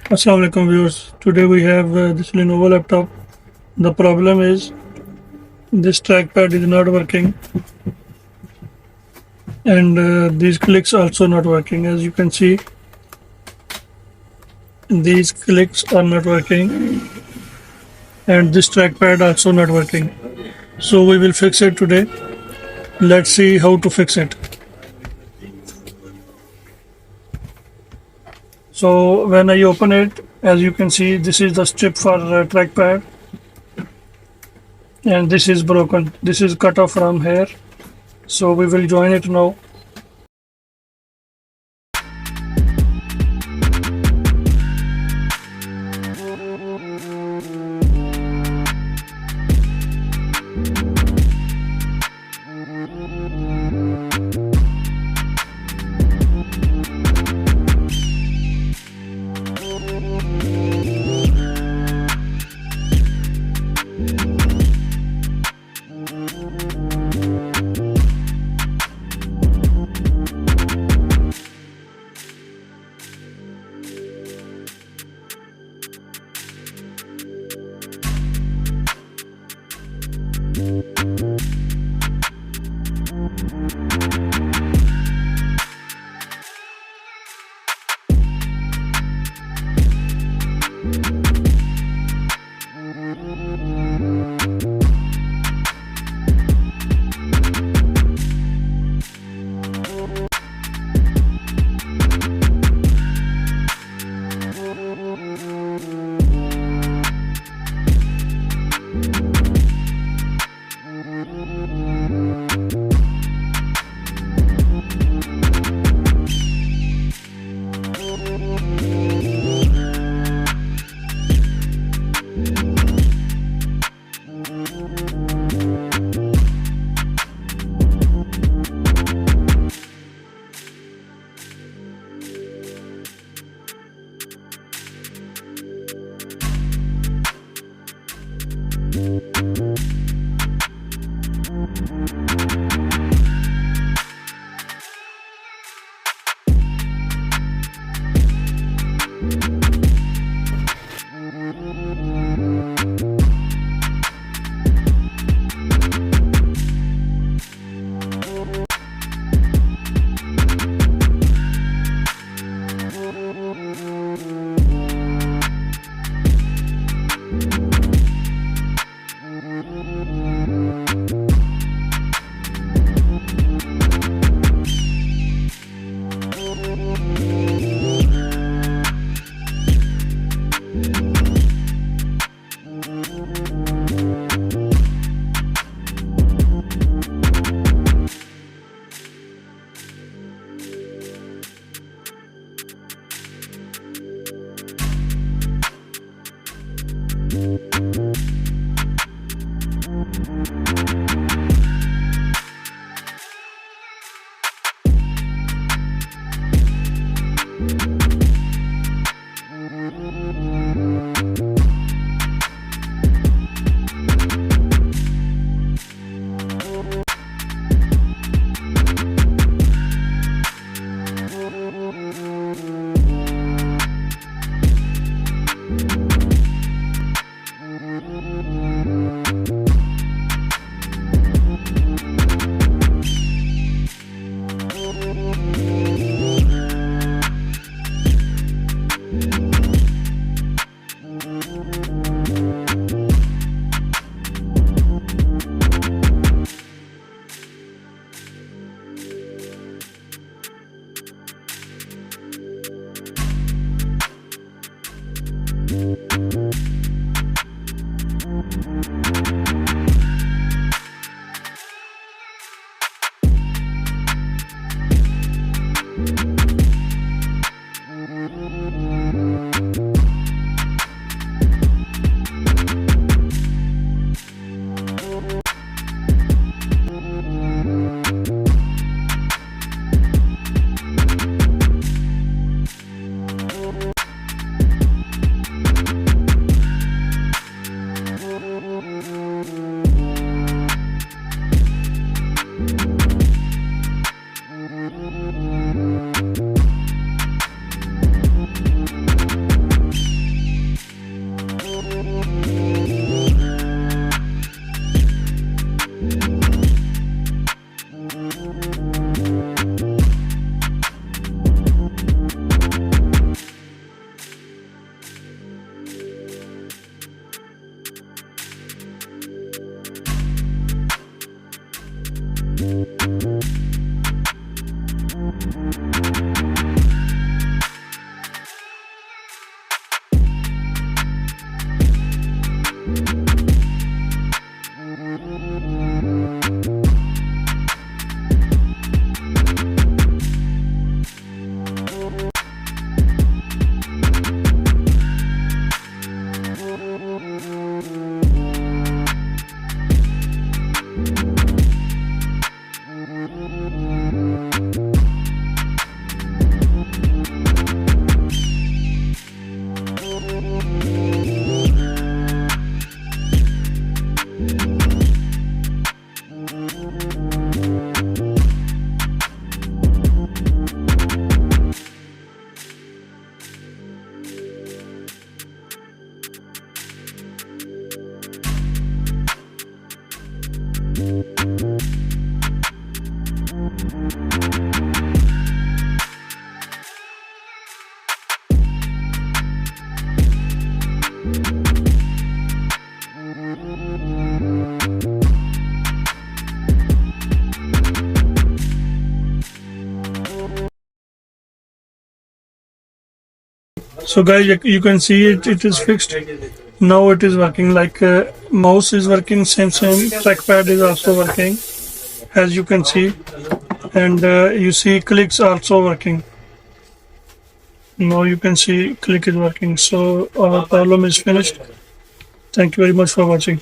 Assalamualaikum viewers. Today we have this Lenovo laptop. The problem is this trackpad is not working and these clicks also not working. As you can see, these clicks are not working and this trackpad also not working. So we will fix it today. Let's see how to fix it. So when I open it, as you can see, this is the strip for trackpad and this is broken. This is cut off from here. So we will join it now. So guys, you can see it is fixed. Now it is working. Like mouse is working, same trackpad is also working, as you can see, and you see clicks also working. Now you can see click is working. So our problem is finished. Thank you very much for watching.